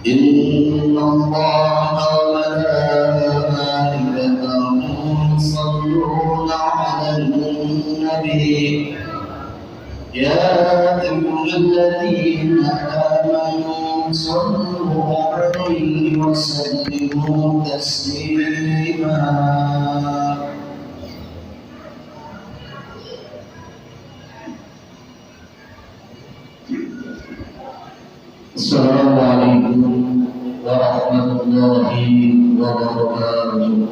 إن الله وملائكته يصلون على النبي يا أيها الذين آمنوا صلوا عليه وسلموا تسليما. Assalamualaikum warahmatullahi wabarakatuh.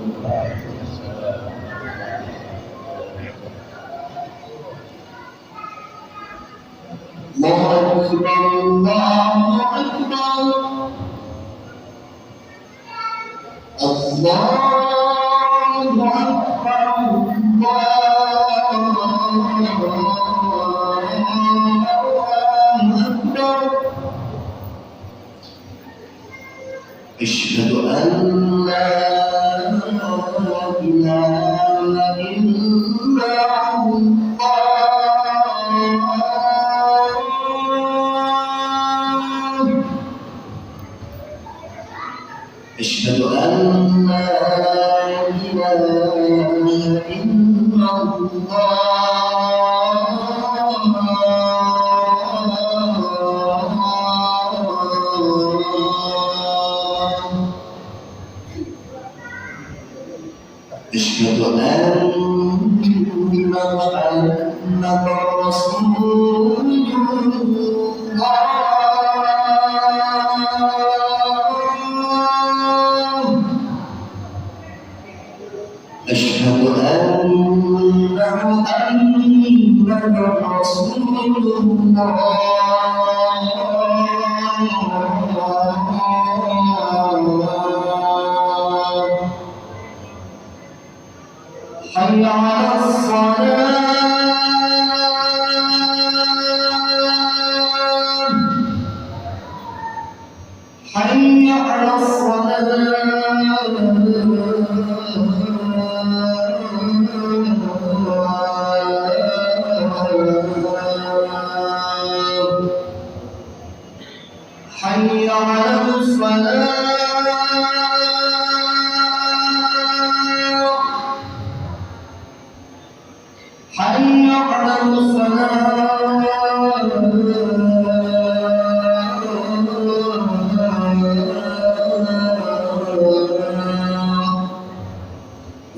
Allahu Akbar, Allahu Akbar, Allahu Akbar, Asyhadu an la ilaha illallah. Asyhadu an la ilaha illallah. Asyhadu anna Muhammadar Rasulullah. Asyhadu anna Muhammadar Rasulullah. حي على الصلاة، حي على الصلاة، حي على الفلاح. حي على الصلاة،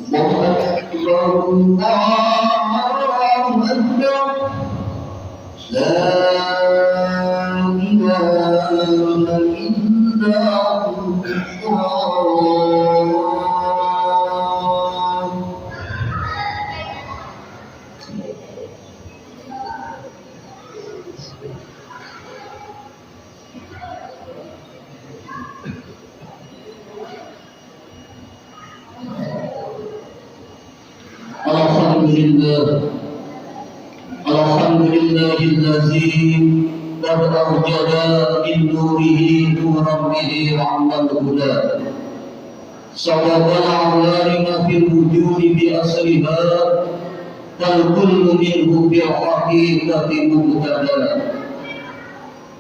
الله أكبر، الله أكبر، لا إله إلا الله. Alhamdulillahilladzi qad awjada min nurihi nuran bihi ra'mal huda. Sawabal a'lama fil wujudi bi asriha wal kullu minhu bi haqiqati mubtada.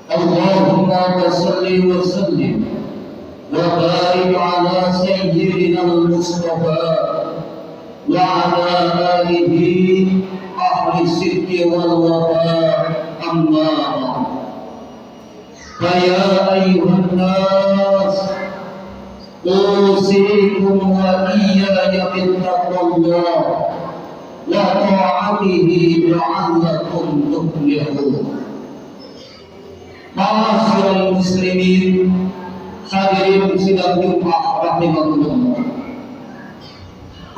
Allahumma salli wa sallim wa barik ala sayyidina al-Mustafa wa ala alihi ahli sidqi wal wafa. Amma ya ayyuhan nas usikum wa iyaya bittaqwallah wa ta'atihi la'allakum tuflihun. Ma'asyiral muslimin, hadirin sidang Jumat rahimakumullah.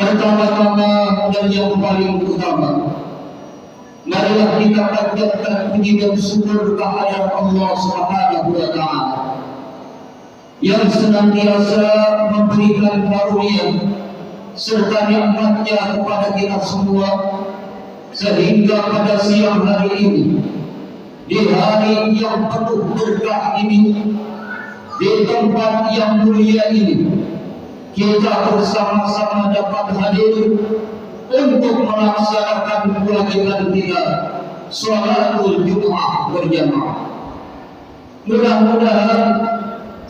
Pertama-tama dan yang paling utama, marilah kita panjatkan puji dan syukur kehadirat Allah Subhanahu wa Ta'ala yang senantiasa memberikan karunia serta nikmat-Nya kepada kita semua, sehingga pada siang hari ini, di hari yang penuh berkah ini, di tempat yang mulia ini, kita bersama-sama dapat hadir untuk melaksanakan kewajiban kita, sholatul Jumat berjamaah. Mudah-mudahan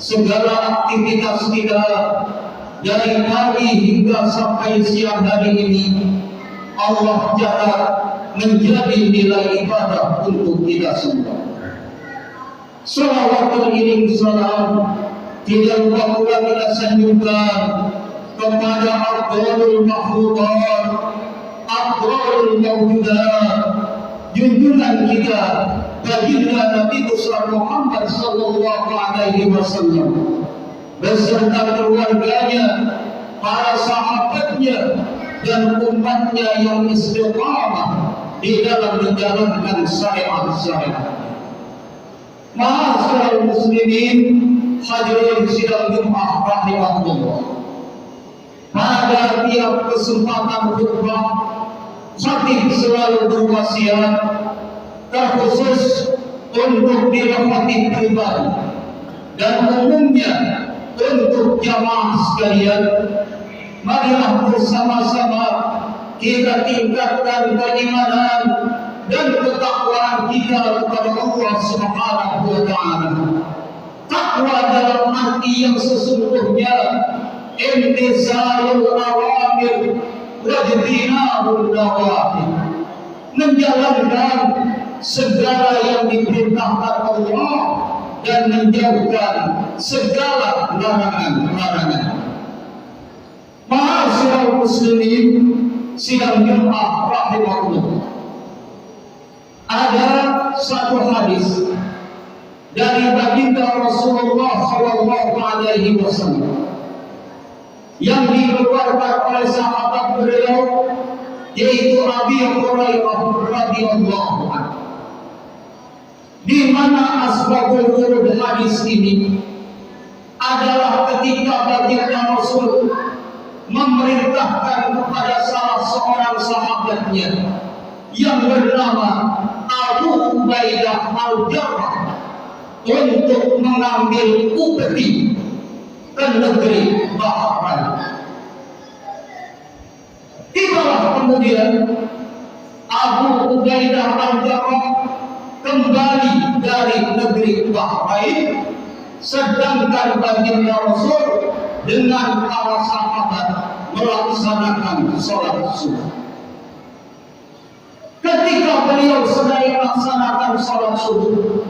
segala aktivitas kita dari pagi hingga sampai siang hari ini Allah catat menjadi nilai ibadah untuk kita semua. Salawat iring salam tidak lupa pula kita sanjungkan kepada Abdul Mahfudan, Abdul Mawjudan, junjungan kita baginda Nabi besar Muhammad sallallahu alaihi wasallam beserta keluarganya, para sahabatnya dan umatnya yang istiqamah di dalam menjalankan syariat-syariat. Ma'asyiral muslimin, hadirin sidang Jumat rahimahullah. Pada tiap kesempatan khutbah, khatib selalu berwasiat terkhusus untuk diri khatib pribadi dan umumnya untuk jamaah sekalian. Marilah bersama-sama kita tingkatkan keimanan dan ketakwaan kita kepada Allah Subhanahu wa taala. Takwa dalam arti yang sesungguhnya imtithalul awamir wa ijtinabun nawahi, menjalankan segala yang diperintahkan Allah dan menjauhkan segala larangan-larangan. Ma'asyiral muslimin, sidang Jumat rahimahullah. Ada satu hadis dari baginda Rasulullah sallallahu alaihi wasallam yang dikeluarkan oleh sahabat beliau, yaitu Abi Hurairah radhiyallahu anhu, di mana asbabul wurud hadis ini adalah ketika baginda Rasul memerintahkan kepada salah seorang sahabatnya yang bernama Abu Ubaidah al-Jarrah untuk mengambil upeti ke negeri Bahrain. Tibalah kemudian Abu Ubaidah al-Jarrah kembali dari negeri Bahrain, sedangkan baginda Rasul dengan para sahabat melaksanakan sholat subuh. Ketika beliau sedang melaksanakan sholat subuh,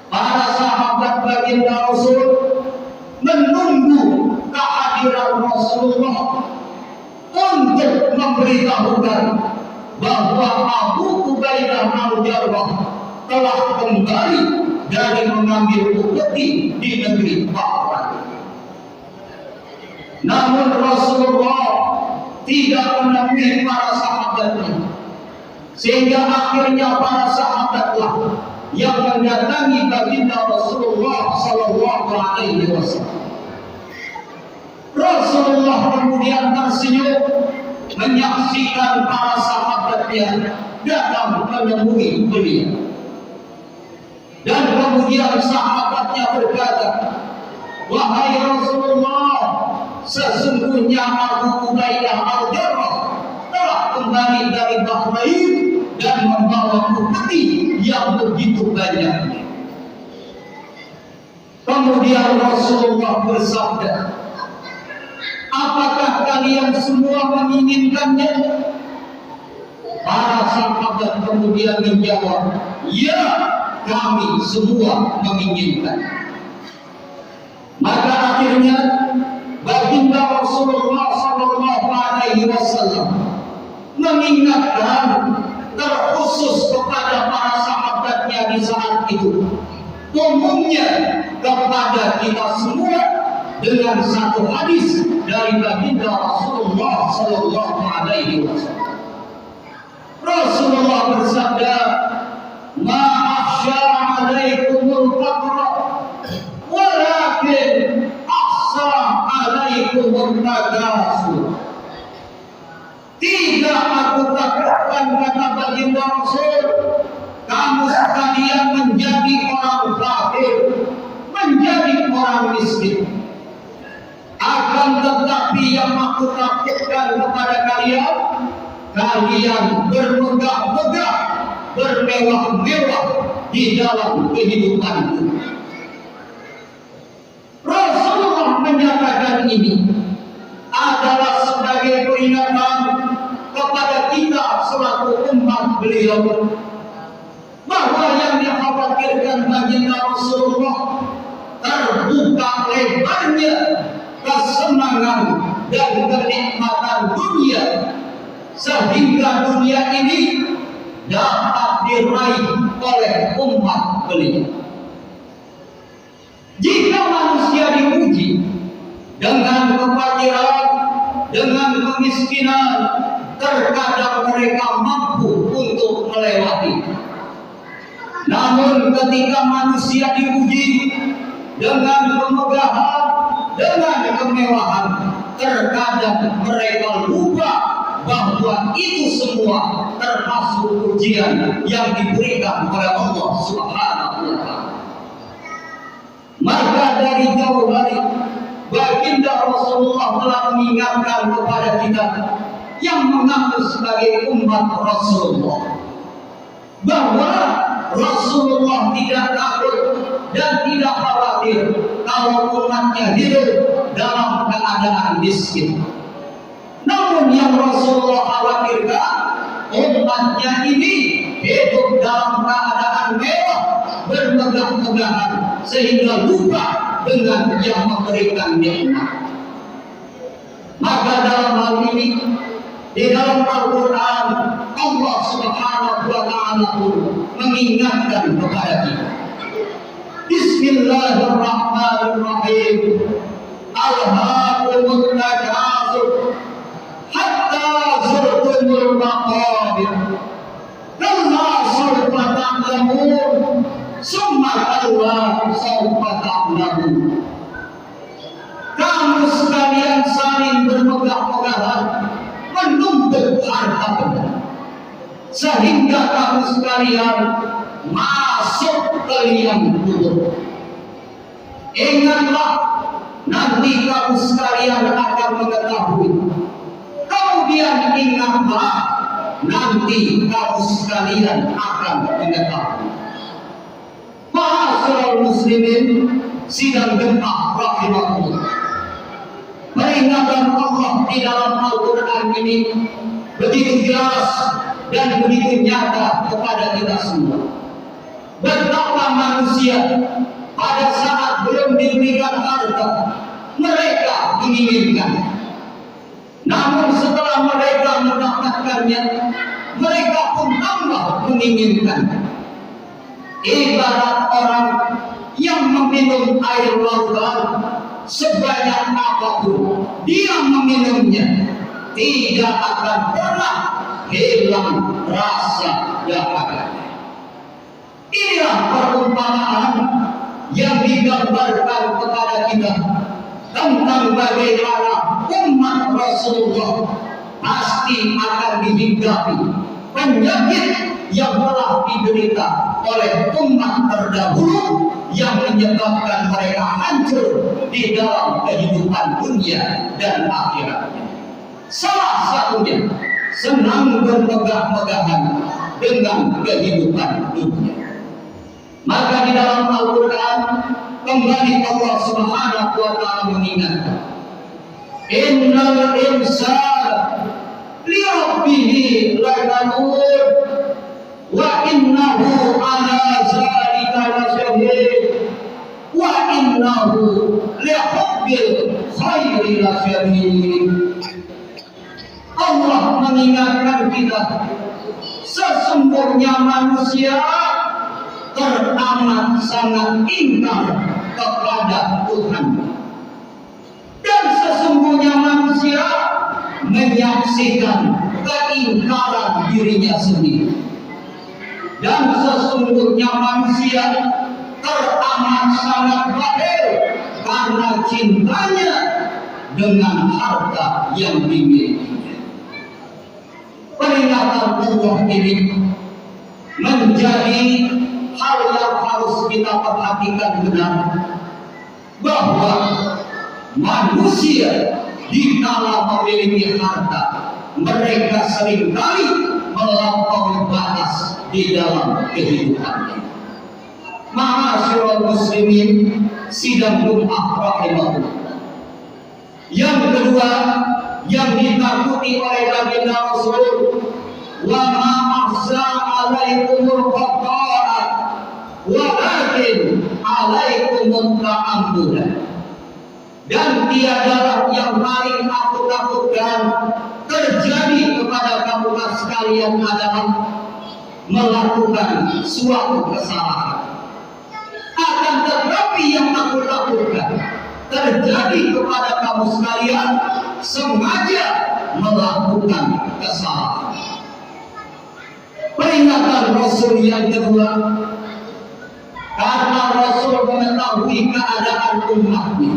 para sahabat baginda Rasul menunggu kehadiran Rasulullah untuk memberitahukan bahwa Abu Ubaidah al-Jarrah telah kembali dari mengambil upeti di negeri Bahrain. Namun Rasulullah tidak menemui para sahabatnya, sehingga akhirnya para sahabatlah yang mendatangi baginda Rasulullah sallallahu alaihi wasallam. Rasulullah kemudian tersenyum menyaksikan para sahabatnya datang menemui beliau. Dan kemudian sahabatnya berkata, "Wahai Rasulullah, sesungguhnya Abu Ubaidah al-Jarrah telah kembali dari Bahrain dan membawa upeti yang begitu banyak." Kemudian Rasulullah bersabda, "Apakah kalian semua menginginkannya?" Para sahabat kemudian menjawab, "Ya, kami semua menginginkan." Maka akhirnya baginda Rasulullah sallallahu alaihi wasallam mengingatkan terkhusus kepada para sahabatnya di saat itu, umumnya kepada kita semua, dengan satu hadis dari baginda Rasulullah sallallahu alaihi wasallam. Rasulullah bersabda, "Ma akhsha 'alaikumul faqra, walakin akhsha 'alaikumut takatsur." Tidak aku takutkan, kata baginda Rasul, kamu sekalian menjadi orang kafir, menjadi orang miskin. Akan tetapi yang aku takutkan kepada kalian, kalian bermegah-megah, bermewah-mewah di dalam kehidupanku. menyatakan ini adalah sebagai peringatan kepada kita selaku umat beliau bahwa yang dikhawatirkan baginda Rasulullah terbuka lebarnya kesenangan dan kenikmatan dunia sehingga dunia ini dapat diraih oleh umat beliau. Jika manusia diuji dengan kefakiran, dengan kemiskinan, terkadang mereka mampu untuk melewati. Namun ketika manusia diuji dengan kemegahan, dengan kemewahan, terkadang mereka lupa bahwa itu semua termasuk ujian yang diberikan oleh Allah Subhanahu wa Ta'ala. Maka dari jauh hari baginda Rasulullah telah mengingatkan kepada kita yang mengaku sebagai umat Rasulullah bahwa Rasulullah tidak takut dan tidak khawatir kalau umatnya hidup dalam keadaan miskin. Namun yang Rasulullah khawatirkan umatnya ini hidup dalam keadaan mewah, bermegah-megahan, sehingga lupa dengan yang memberikan nikmat. Maka dalam hal ini di dalam Al-Quran Allah Subhanahu wa Ta'ala pun mengingatkan kepada kita. Bismillahirrahmanirrahim. Alhaakumut takatsur hatta zurtumul maqabir. Kalla sawfa ta'lamun, summa kalla sawfa ta'lamun. Kamu sekalian saling bermegah-megahan menuntut harta benda, sehingga kamu sekalian masuk ke liang kubur. Ingatlah, nanti kamu sekalian akan mengetahui. Kemudian ingatlah, nanti kamu sekalian akan mengetahui. Ma'asyiral muslimin sidang Jumat rahimahullah. Peringatan Allah di dalam Al-Quran ini begitu jelas dan begitu nyata kepada kita semua. Betapa manusia pada saat belum diberikan harta, mereka menginginkan. Namun setelah mereka mendapatkannya, mereka pun tambah menginginkan. Ibarat orang yang meminum air lautan, sebanyak apapun dia meminumnya, tidak akan pernah hilang rasa dahaganya. Inilah perumpamaan yang digambarkan kepada kita tentang bagaimana umat Rasulullah pasti akan dihinggapi penyakit yang telah diderita oleh umat terdahulu yang menyebabkan mereka hancur di dalam kehidupan dunia dan akhiratnya. Salah satunya senang bermegah-megahan dengan kehidupan dunia. Maka di dalam Al-Quran kembali Allah Subhanahu wa Ta'ala mengingatkan, innal insana li rabbihi lakanur wa innahu ala zalika lasyahid wa innahu li hubbil khairi lasyadid. Allah mengingatkan kita, sesungguhnya manusia teramat sangat ingkar kepada Tuhan, dan sesungguhnya manusia menyaksikan keingkaran dirinya sendiri, dan sesungguhnya manusia teramat sangat bakhil karena cintanya dengan harta yang dimiliki. Peringatan Allah ini menjadi hal yang harus kita perhatikan benar, bahwa manusia dikala memiliki harta, mereka seringkali melampaui batas di dalam kehidupannya. Ma'asyiral muslimin sidang Jumat rahimahullah. Yang kedua, yang ditakuti oleh baginda Rasul, wa ma ahsa alaikumul qata'a walakin alaikumut ta'ammudah. Dan tiadalah yang paling aku takutkan terjadi kepada kamu sekalian adalah melakukan suatu kesalahan. Akan tetapi yang aku takutkan terjadi kepada kamu sekalian sengaja melakukan kesalahan. Peringatan Rasul yang kedua, karena Rasul mengetahui keadaan umatnya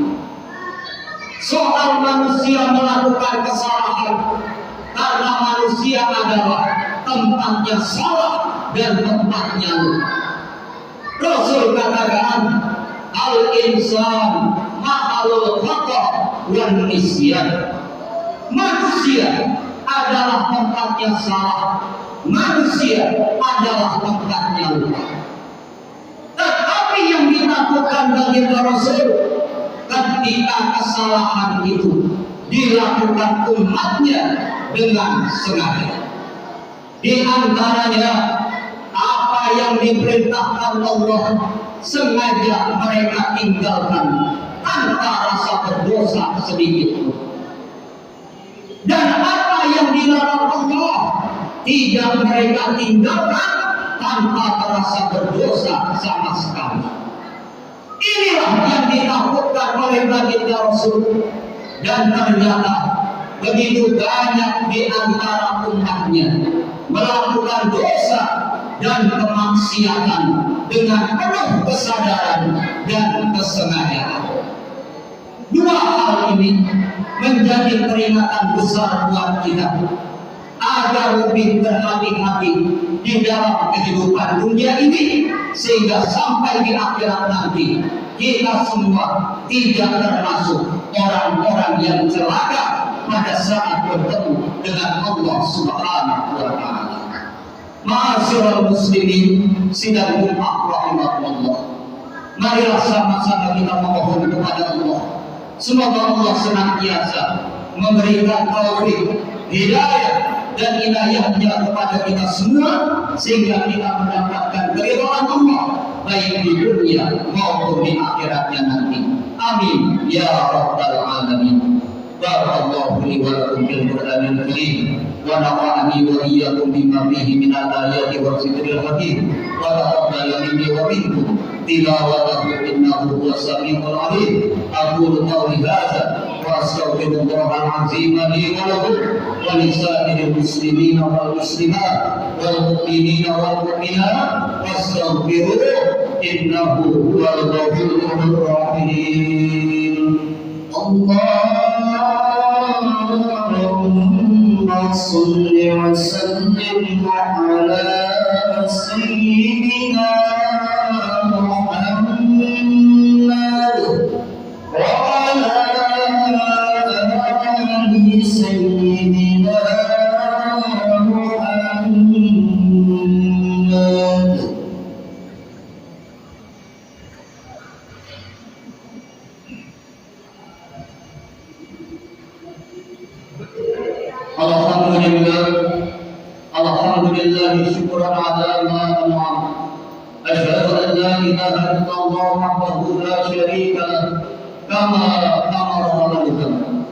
soal manusia melakukan kesalahan, karena manusia adalah tempatnya salah dan tempatnya lupa. Rasul katakan, al-insan ma'alul khata' wan nisyan. Manusia adalah tempatnya salah, manusia adalah tempatnya lupa. Tetapi yang ditakutkan bagi Rasul, ketika kesalahan itu dilakukan umatnya dengan sengaja. Di antaranya apa yang diperintahkan Allah sengaja mereka tinggalkan tanpa rasa berdosa sedikit pun. Dan apa yang dilarang Allah tidak mereka tinggalkan tanpa rasa berdosa sama sekali. Inilah yang ditakutkan oleh baginda Rasul, dan ternyata begitu banyak di antara umatnya melakukan dosa dan kemaksiatan dengan penuh kesadaran dan kesengajaan. Dua hal ini menjadi peringatan besar buat kita agar lebih berhati-hati di dalam kehidupan dunia ini, sehingga sampai di akhirat nanti kita semua tidak termasuk orang-orang yang celaka pada saat bertemu dengan Allah Subhanahu wa Ta'ala. Ma'asyiral muslimin sidang umat rahimakumullah, marilah sama-sama kita memohon kepada Allah, semoga Allah senantiasa memberikan taufik, hidayah dan inayahnya kepada kita semua, sehingga kita mendapatkan keridhaan Allah baik di dunia maupun di akhiratnya nanti. Amin ya rabbal alamin. Barakallahu li wa lakum fil Qur'anil karim wa nafa'ani wa iyyakum bima fihi min al-ayati wa dzikril hakim wa taqabbal minni wa minkum tilawatahu innahu huwas samiul alim. Aqulu qawli hadza wa astaghfirullahal azim li wa lakum wa lisa'iril muslimina wal muslimat wal mu'minina wal mu'minat wastaghfiruhu innahu huwal ghafurur rahim. Allahumma salli wa sallim ala sayyidina Muhammad wa ala ali sayyidina Muhammad. Alhamdulillah syukuran ala ma an'am. Asyhadu an la ilaha illallah wahdahu la syarika lah kama amara malaikatuh.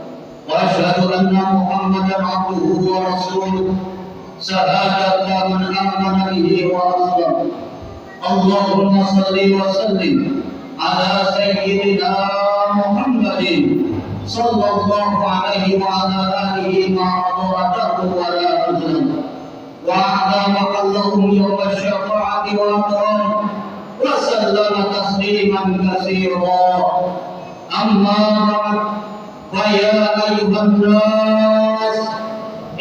Wa asyhadu anna Muhammadan abduhu wa rasuluh sahadatan man amana bihi wa aslam. Allahumma salli wa sallim ala sayyidina Muhammadin sallallahu alaihi wa ala alihi ma'adhuratahu wa la azlam wa a'lamaqallahum yawma syafa'ati wa akram wa sallama tasliman katsira. Amma ba'd, fa ya ayyuhan nas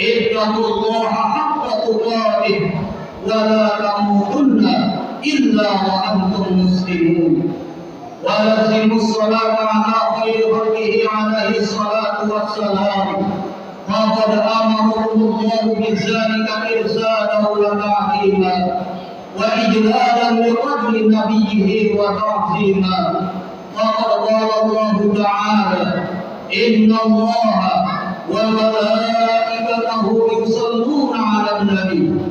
ittaqullaha haqqa tuqatih wa la tamutunna illa wa antum muslimun. ولزموا الصلاة على خير خلقه عليه الصلاة والسلام فقد أمركم الله بذلك إرشادا وتعظيما وإجلالا لقدر نبيه وتعظيما. فقد قال الله تعالى إن الله وملائكته يصلون على النبي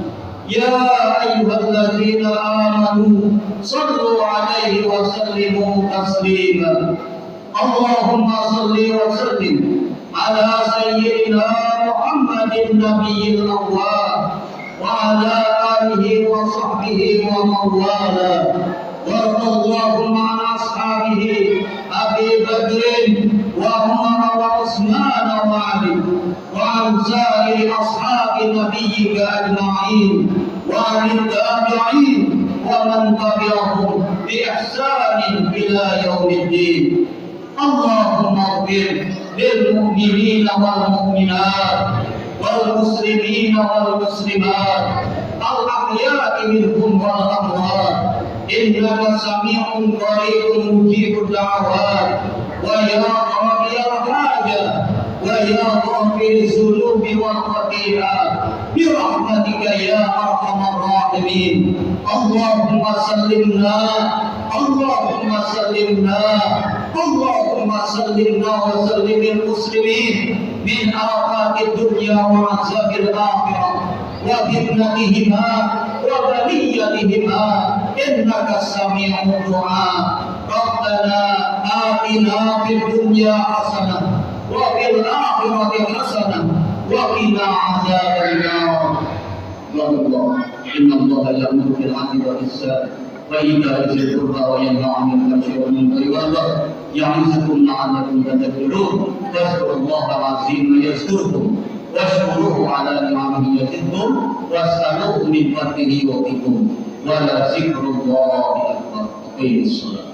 يا أيها الذين آمنوا صلوا عليه وسلموا تسليما اللهم صل وسلم على سيدنا محمد النبي الأول وعلى آله وصحبه ومن والاه وارض اللهم عن أصحابه أبي بكر وعمر وعثمان وعلي وعن سائر أصحاب نبيك أجمعين وعن التابعين ومن تبعهم بإحسان إلى يوم الدين اللهم اغفر للمؤمنين والمؤمنات والمسلمين والمسلمات الأحياء منهم والأموات إنك سميع قريب مجيب الدعوات ويا قاضي الحاجة ويا غافر الذنوب والخطيئات برحمتك يا أرحم الراحمين اللهم سلمنا اللهم سلمنا اللهم سلمنا وسلم المسلمين من آفات الدنيا وعذاب الآخرة وفتنتهما وبليتهما إنك سميع الدعاء ربنا آتنا في الدنيا حسنة وفي الآخرة حسنة وقنا عذاب النار الله إن الله يأمر بالعدل والإحسان وإيتاء ذي القربى وينهى عن الفحشاء والمنكر والبغي يعظكم لعلكم تذكرون واذكروا الله العظيم يذكركم واشكروه على نعمه يزدكم واسألوه من فضله يؤتكم ولذكر الله أكبر. أقيموا الصلاة.